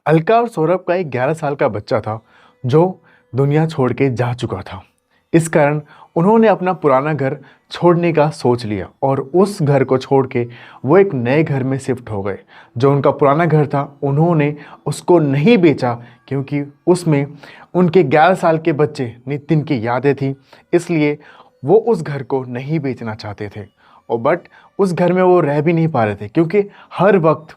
अलका और सौरभ का एक 11 साल का बच्चा था जो दुनिया छोड़ के जा चुका था। इस कारण उन्होंने अपना पुराना घर छोड़ने का सोच लिया और उस घर को छोड़ के वो एक नए घर में शिफ्ट हो गए। जो उनका पुराना घर था उन्होंने उसको नहीं बेचा क्योंकि उसमें उनके 11 साल के बच्चे नितिन की यादें थी, इसलिए वो उस घर को नहीं बेचना चाहते थे। और बट उस घर में वो रह भी नहीं पा रहे थे क्योंकि हर वक्त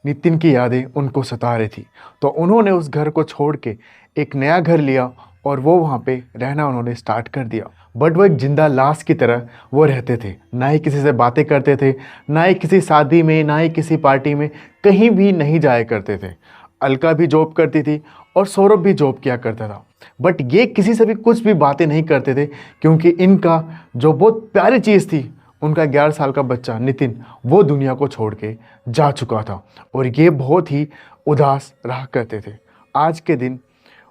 नितिन की यादें उनको सता रही थी। तो उन्होंने उस घर को छोड़ के एक नया घर लिया और वो वहाँ पे रहना उन्होंने स्टार्ट कर दिया। बट वो एक जिंदा लाश की तरह वो रहते थे, ना ही किसी से बातें करते थे, ना ही किसी शादी में, ना ही किसी पार्टी में, कहीं भी नहीं जाया करते थे। अलका भी जॉब करती थी और सौरभ भी जॉब किया करता था। बट ये किसी से भी कुछ भी बातें नहीं करते थे क्योंकि इनका जो बहुत प्यारी चीज़ थी, उनका 11 साल का बच्चा नितिन, वो दुनिया को छोड़ के जा चुका था और ये बहुत ही उदास रहा करते थे। आज के दिन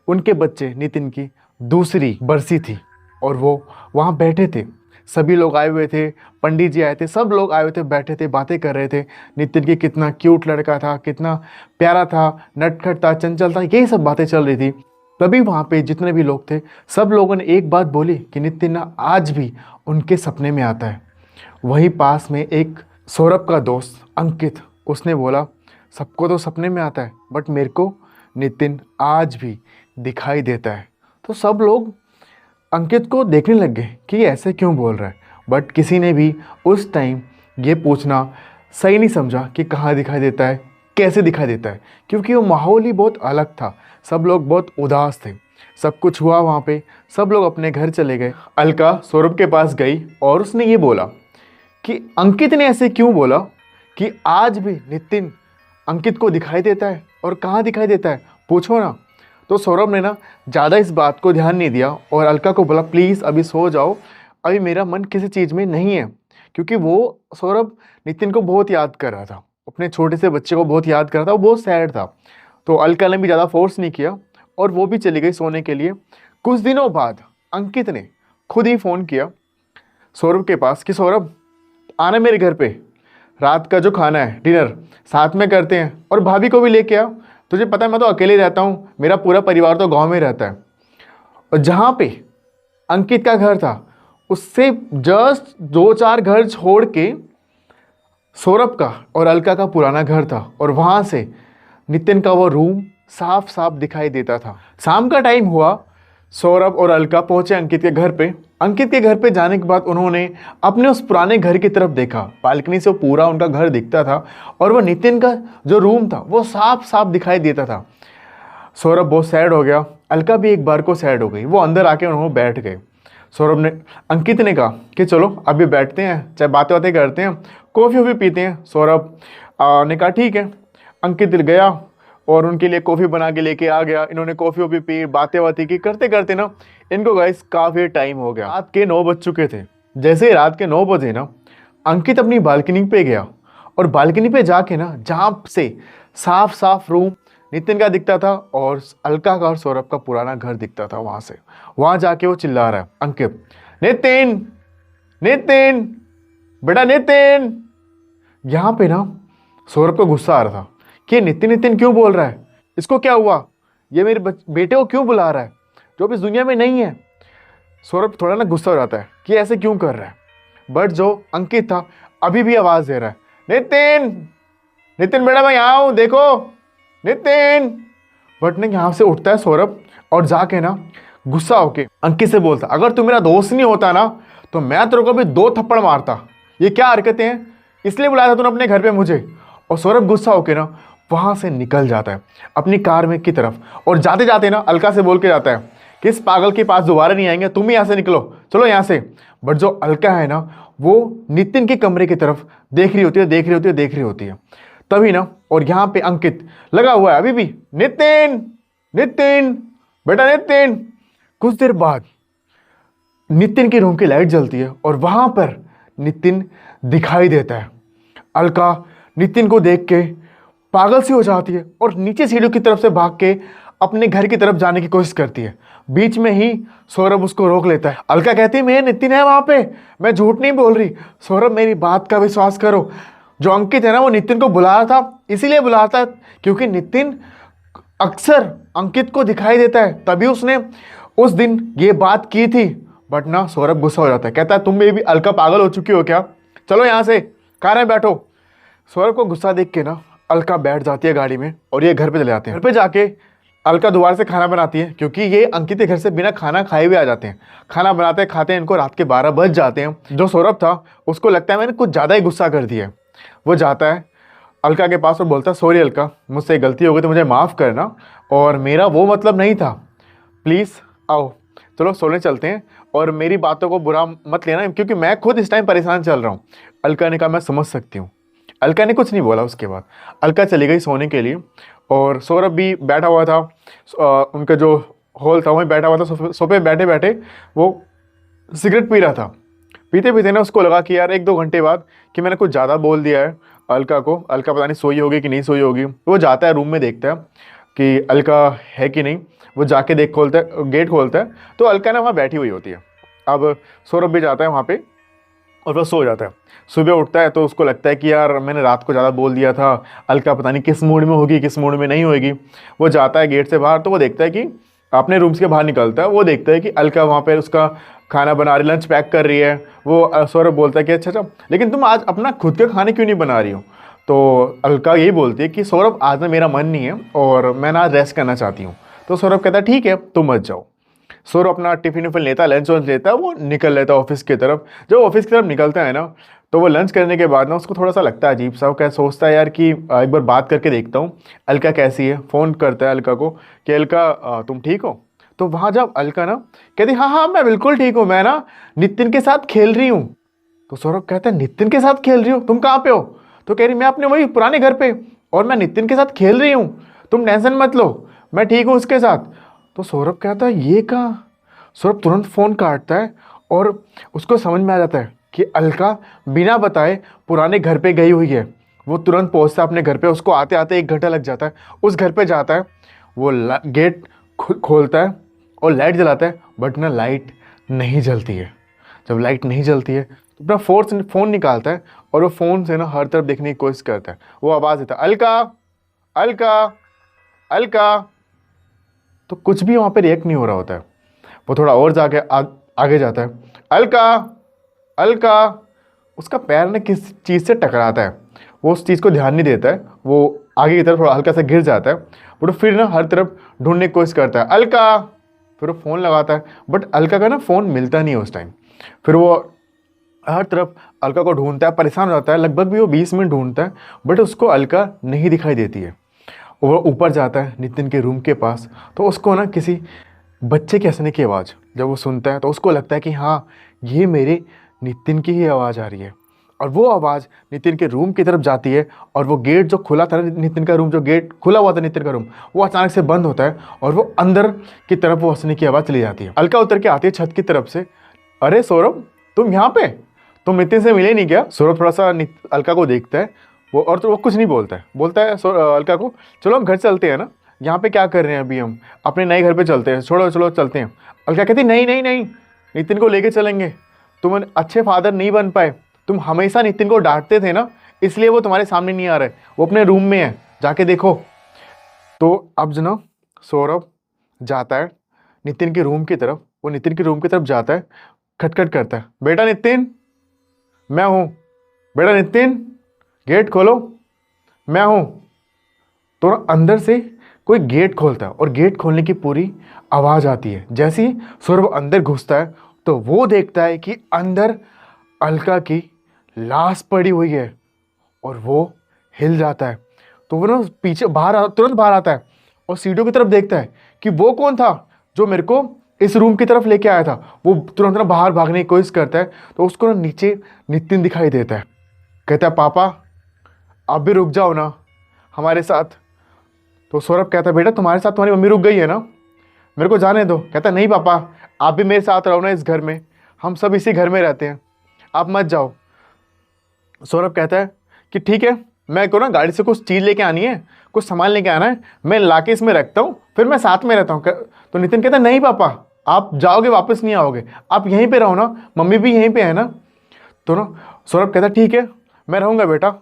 उनके बच्चे नितिन की दूसरी बरसी थी और वो वहाँ बैठे थे। सभी लोग आए हुए थे, पंडित जी आए थे, सब लोग आए हुए थे, बैठे थे, बातें कर रहे थे। नितिन की कितना क्यूट लड़का था, कितना प्यारा था, नटखट था, चंचल था, यही सब बातें चल रही थी। तभी वहाँ पे जितने भी लोग थे सब लोगों ने एक बात बोली कि नितिन ना आज भी उनके सपने में आता है। वहीं पास में एक सौरभ का दोस्त अंकित, उसने बोला सबको तो सपने में आता है बट मेरे को नितिन आज भी दिखाई देता है। तो सब लोग अंकित को देखने लग गए कि ये ऐसे क्यों बोल रहा है। बट किसी ने भी उस टाइम ये पूछना सही नहीं समझा कि कहाँ दिखाई देता है, कैसे दिखाई देता है, क्योंकि वो माहौल ही बहुत अलग था। सब लोग बहुत उदास थे। सब कुछ हुआ वहाँ पे, सब लोग अपने घर चले गए। अलका सौरभ के पास गई और उसने ये बोला कि अंकित ने ऐसे क्यों बोला कि आज भी नितिन अंकित को दिखाई देता है और कहाँ दिखाई देता है, पूछो ना। तो सौरभ ने ना ज़्यादा इस बात को ध्यान नहीं दिया और अलका को बोला प्लीज़ अभी सो जाओ, अभी मेरा मन किसी चीज़ में नहीं है। क्योंकि वो सौरभ नितिन को बहुत याद कर रहा था, अपने छोटे से बच्चे को बहुत याद कर रहा था, वो बहुत सैड था। तो अलका ने भी ज़्यादा फोर्स नहीं किया और वो भी चली गई सोने के लिए। कुछ दिनों बाद अंकित ने खुद ही फ़ोन किया सौरभ के पास कि सौरभ आना मेरे घर पे, रात का जो खाना है डिनर साथ में करते हैं और भाभी को भी लेके आ। तुझे पता है मैं तो अकेले रहता हूँ, मेरा पूरा परिवार तो गांव में रहता है। और जहाँ पे अंकित का घर था उससे जस्ट 2-4 घर छोड़ के सौरभ का और अलका का पुराना घर था और वहाँ से नितिन का वो रूम साफ साफ दिखाई देता था। शाम का टाइम हुआ, सौरभ और अलका पहुंचे अंकित के घर पे। अंकित के घर पे जाने के बाद उन्होंने अपने उस पुराने घर की तरफ देखा। बालकनी से पूरा उनका घर दिखता था और वो नितिन का जो रूम था वो साफ साफ दिखाई देता था। सौरभ बहुत सैड हो गया, अलका भी एक बार को सैड हो गई। वो अंदर आके उन्होंने बैठ गए। सौरभ ने अंकित ने कहा कि चलो अभी बैठते हैं, चाहे बातें बातें करते हैं, कॉफ़ी वॉफ़ी पीते हैं। सौरभ ने कहा ठीक है। अंकित गया और उनके लिए कॉफ़ी बना के लेके आ गया। इन्होंने कॉफ़ी वॉफ़ी पी, बातें बातें की, करते करते ना इनको गाइस काफ़ी टाइम हो गया। रात के 9 बज चुके थे। जैसे ही रात के 9 बजे ना अंकित अपनी बालकनी पे गया और बालकनी पे जाके ना जहाँ से साफ साफ रूम नितिन का दिखता था और अलका का और सौरभ का पुराना घर दिखता था, वहाँ जाके वो चिल्ला रहा है अंकित, नितिन नितिन बेटा नितिन। यहाँ पे ना सौरभ को गुस्सा आ रहा था कि नितिन नितिन क्यों बोल रहा है, इसको क्या हुआ, ये मेरे बेटे को क्यों बुला रहा है जो अब इस दुनिया में नहीं है। सौरभ थोड़ा ना गुस्सा हो जाता है कि ऐसे क्यों कर रहा है। बट जो अंकित था अभी भी आवाज़ दे रहा है, नितिन नितिन बेटा मैं यहाँ हूँ देखो नितिन। बट ने यहाँ से उठता है सौरभ और जाके ना गुस्सा होके अंकित से बोलता, अगर तू मेरा दोस्त नहीं होता ना तो मैं तेरे को भी 2 थप्पड़ मारता। ये क्या हरकतें हैं, इसलिए बुलाया था तूने अपने घर पे मुझे। और सौरभ गुस्सा होके ना वहाँ से निकल जाता है अपनी कार में की तरफ और जाते जाते ना अलका से बोल के जाता है कि इस पागल के पास दोबारा नहीं आएंगे, तुम ही यहाँ से निकलो, चलो यहाँ से। बट जो अलका है ना वो नितिन के कमरे की तरफ देख रही होती है। तभी ना और यहाँ पे अंकित लगा हुआ है अभी भी, नितिन नितिन बेटा नितिन। कुछ देर बाद नितिन के रूम की लाइट जलती है और वहाँ पर नितिन दिखाई देता है। अलका नितिन को देख के पागल सी हो जाती है और नीचे सीढ़ियों की तरफ से भाग के अपने घर की तरफ जाने की कोशिश करती है। बीच में ही सौरभ उसको रोक लेता है। अलका कहती है मैं नितिन है वहाँ पे, मैं झूठ नहीं बोल रही। सौरभ मेरी बात का विश्वास करो, जो अंकित है ना वो नितिन को बुला रहा था, इसीलिए बुला रहा था क्योंकि नितिन अक्सर अंकित को दिखाई देता है, तभी उसने उस दिन ये बात की थी। बट ना सौरभ गुस्सा हो जाता है, कहता है तुम भी अलका पागल हो चुकी हो क्या, चलो यहाँ से, कार में बैठो। सौरभ को गुस्सा देख के ना अलका बैठ जाती है गाड़ी में और ये घर पे चले जाते हैं। घर पे जाके अलका दोबारा से खाना बनाती है, क्योंकि ये अंकित के घर से बिना खाना खाए हुए आ जाते हैं। खाना बनाते खाते हैं इनको रात के 12 बज जाते हैं। जो सौरभ था उसको लगता है मैंने कुछ ज़्यादा ही गुस्सा कर दिया है। वो जाता है अलका के पास और बोलता है सॉरी अलका, मुझसे गलती हो गई तो मुझे माफ़ करना, और मेरा वो मतलब नहीं था, प्लीज़ आओ चलो सोने चलते हैं, और मेरी बातों को बुरा मत लेना क्योंकि मैं खुद इस टाइम परेशान चल रहा हूँ। अलका ने कहा मैं समझ सकती हूँ। अलका ने कुछ नहीं बोला। उसके बाद अलका चली गई सोने के लिए, और सौरभ भी बैठा हुआ था उनका जो हॉल था वहीं बैठा हुआ था। सोफे बैठे बैठे वो सिगरेट पी रहा था। पीते पीते ना उसको लगा कि यार 1-2 घंटे बाद कि मैंने कुछ ज़्यादा बोल दिया है अलका को। अलका पता नहीं सोई होगी कि नहीं सोई होगी। वो जाता है रूम में, देखता है कि अलका है कि नहीं। वो जाके गेट खोलता है तो अलका ना वहाँ बैठी हुई होती है। अब सौरभ भी जाता है वहाँ पे और वह सो जाता है। सुबह उठता है तो उसको लगता है कि यार मैंने रात को ज़्यादा बोल दिया था, अलका पता नहीं किस मूड में होगी किस मूड में नहीं होगी। वो जाता है गेट से बाहर तो वो देखता है कि अपने रूम से बाहर निकलता है, वो देखता है कि अलका वहाँ पर उसका खाना बना रही, लंच पैक कर रही है। वो सौरभ बोलता है कि अच्छा लेकिन तुम आज अपना खुद के खाने क्यों नहीं बना रही हो। तो अलका यही बोलती है कि सौरभ आज ना मेरा मन नहीं है और मैं ना आज रेस्ट करना चाहती हूँ। तो सौरभ कहता है ठीक है तुम मत जाओ। सौरभ अपना टिफिन विफिन लेता है, लंच वंच लेता है, वो निकल लेता है ऑफिस की तरफ। जब ऑफिस की तरफ निकलता है ना तो वो लंच करने के बाद ना उसको थोड़ा सा लगता है अजीब सा। वो क्या सोचता है यार कि एक बार बात करके देखता हूँ अलका कैसी है। फ़ोन करता है अलका को कि अलका तुम ठीक हो। तो वहाँ जब अलका ना कहती हाँ हाँ मैं बिल्कुल ठीक हूँ, मैं ना नितिन के साथ खेल रही हूँ। तो सौरभ कहता है नितिन के साथ खेल रही हो, तुम कहाँ पे हो। तो कह रही मैं अपने वही पुराने घर पे, और मैं नितिन के साथ खेल रही हूँ, तुम टेंशन मत लो, मैं ठीक हूँ उसके साथ। तो सौरभ कहता है ये कहाँ। सौरभ तुरंत फ़ोन काटता है और उसको समझ में आ जाता है कि अलका बिना बताए पुराने घर पे गई हुई है। वो तुरंत पहुँचता है अपने घर पे। उसको आते आते 1 घंटा लग जाता है। उस घर पे जाता है, वो गेट खोलता है और लाइट जलाता है, बट ना लाइट नहीं जलती है। जब लाइट नहीं जलती है तो अपना फ़ोन निकालता है और वो फ़ोन से ना हर तरफ देखने की कोशिश करता है। वो आवाज़ देता है अलका अलका अलका। तो कुछ भी वहाँ पे रिएक्ट नहीं हो रहा होता है। वो थोड़ा और जाके आगे जाता है, अलका अलका। उसका पैर ना किस चीज़ से टकराता है, वो उस चीज़ को ध्यान नहीं देता है। वो आगे की तरफ थोड़ा हल्का सा गिर जाता है, बट फिर ना हर तरफ ढूंढने की कोशिश करता है अलका। फिर वो फ़ोन लगाता है, बट अलका का ना फ़ोन मिलता नहीं है उस टाइम। फिर वो हर तरफ अलका को ढूंढता है, परेशान हो जाता है। लगभग भी वो 20 मिनट ढूंढता है, बट उसको अलका नहीं दिखाई देती है। वो ऊपर जाता है नितिन के रूम के पास, तो उसको ना किसी बच्चे के हंसने की आवाज़ जब वो सुनता है तो उसको लगता है कि हाँ ये मेरे नितिन की ही आवाज़ आ रही है। और वो आवाज़ नितिन के रूम की तरफ जाती है, और वो गेट जो खुला था नितिन का रूम, जो गेट खुला हुआ था नितिन का रूम, वो अचानक से बंद होता है और वो अंदर की तरफ वो हंसने की आवाज़ चली जाती है। अलका उतर के आती है छत की तरफ से, अरे सौरभ तुम यहाँ पे, तुम नितिन से मिले नहीं क्या। सौरभ थोड़ा सा अलका को देखता है, वो और तो वो कुछ नहीं बोलता है। बोलता है अलका को चलो हम घर चलते हैं ना, यहाँ पे क्या कर रहे हैं अभी, हम अपने नए घर पे चलते हैं, छोड़ो चलो चलते हैं। अलका कहती नहीं नहीं नहीं, नितिन को लेके चलेंगे, तुम अच्छे फादर नहीं बन पाए, तुम हमेशा नितिन को डांटते थे ना, इसलिए वो तुम्हारे सामने नहीं आ रहे, वो अपने रूम में है, जाके देखो। तो अब जो ना सौरभ जाता है नितिन के रूम की तरफ। वो नितिन के रूम की तरफ जाता है, खटखट करता है, बेटा नितिन मैं हूँ, बेटा नितिन गेट खोलो मैं हूँ। तो अंदर से कोई गेट खोलता है और गेट खोलने की पूरी आवाज़ आती है। जैसे ही सौरभ अंदर घुसता है तो वो देखता है कि अंदर अलका की लाश पड़ी हुई है, और वो हिल जाता है। तो वो ना पीछे तुरंत बाहर आता है और सीढ़ियों की तरफ देखता है कि वो कौन था जो मेरे को इस रूम की तरफ लेके आया था। वो तुरंत ना बाहर भागने की कोशिश करता है, तो उसको ना नीचे नितिन दिखाई देता है। कहता है पापा आप भी रुक जाओ ना हमारे साथ। तो सौरभ कहता है बेटा तुम्हारे साथ तुम्हारी मम्मी रुक गई है ना, मेरे को जाने दो। कहता है नहीं पापा आप भी मेरे साथ रहो ना इस घर में, हम सब इसी घर में रहते हैं, आप मत जाओ। सौरभ कहता है कि ठीक है, मैं को ना गाड़ी से कुछ चीज़ लेके आनी है, कुछ सामान लेके आना है, मैं लाके इसमें रखता हूँ, फिर मैं साथ में रहता हूँ। तो नितिन कहता है नहीं पापा आप जाओगे वापस नहीं आओगे, आप यहीं पे रहो ना, मम्मी भी यहीं पे है ना। तो ना सौरभ कहता है ठीक है मैं रहूँगा बेटा,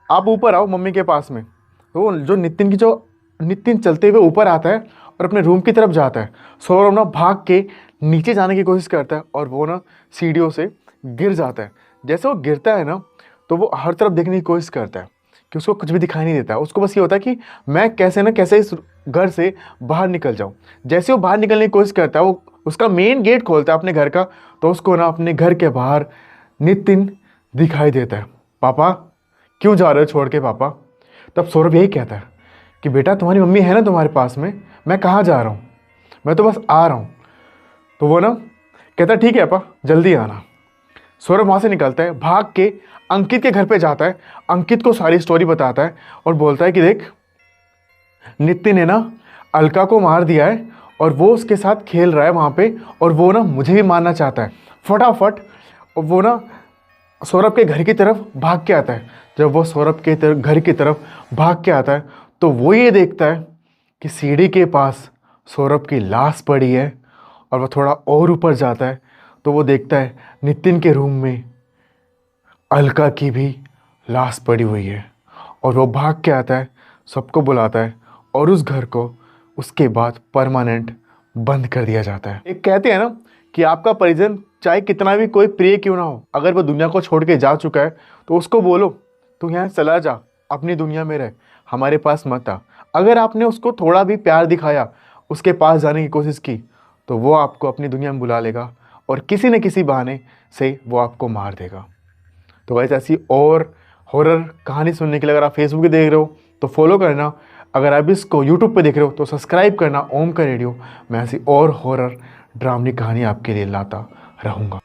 आप ऊपर आओ मम्मी के पास में। तो जो नितिन की जो नितिन चलते हुए ऊपर आता है और अपने रूम की तरफ जाता है। सौरभ ना भाग के नीचे जाने की कोशिश करता है और वो ना सीढ़ियों से गिर जाता है। जैसे वो गिरता है ना तो वो हर तरफ देखने की कोशिश करता है कि उसको कुछ भी दिखाई नहीं देता है। उसको बस ये होता है कि मैं कैसे ना कैसे इस घर से बाहर निकल जाऊं। जैसे वो बाहर निकलने की कोशिश करता है, वो उसका मेन गेट खोलता है अपने घर का, तो उसको ना अपने घर के बाहर नितिन दिखाई देता है। पापा क्यों जा रहे हो छोड़ के पापा? तब सौरभ यही कहता है कि बेटा तुम्हारी मम्मी है ना तुम्हारे पास में, मैं कहाँ जा रहा हूँ, मैं तो बस आ रहा हूँ। तो वो ना कहता है ठीक है पापा जल्दी आना। सौरभ वहाँ से निकलता है, भाग के अंकित के घर पे जाता है, अंकित को सारी स्टोरी बताता है और बोलता है कि देख नितिन ने ना अलका को मार दिया है और वो उसके साथ खेल रहा है वहाँ पे, और वो ना मुझे भी मारना चाहता है। फटाफट वो ना सौरभ के घर की तरफ भाग के आता है। जब वो सौरभ के घर की तरफ भाग के आता है तो वो ये देखता है कि सीढ़ी के पास सौरभ की लाश पड़ी है, और वो थोड़ा और ऊपर जाता है तो वो देखता है नितिन के रूम में अलका की भी लाश पड़ी हुई है। और वो भाग के आता है, सबको बुलाता है और उस घर को उसके बाद परमानेंट बंद कर दिया जाता है। एक कहते हैं ना कि आपका परिजन चाहे कितना भी कोई प्रिय क्यों ना हो, अगर वो दुनिया को छोड़ के जा चुका है तो उसको बोलो तू यहाँ से चला जा, अपनी दुनिया में रह, हमारे पास मत आ। अगर आपने उसको थोड़ा भी प्यार दिखाया, उसके पास जाने की कोशिश की, तो वो आपको अपनी दुनिया में बुला लेगा और किसी न किसी बहाने से वो आपको मार देगा। तो वैसे ऐसी और हॉरर कहानी सुनने के लिए अगर आप फेसबुक पे देख रहे हो तो फॉलो करना, अगर आप इसको यूट्यूब पे देख रहे हो तो सब्सक्राइब करना ओम का रेडियो। मैं ऐसी और हॉरर ड्रामनी कहानी आपके लिए लाता रहूँगा।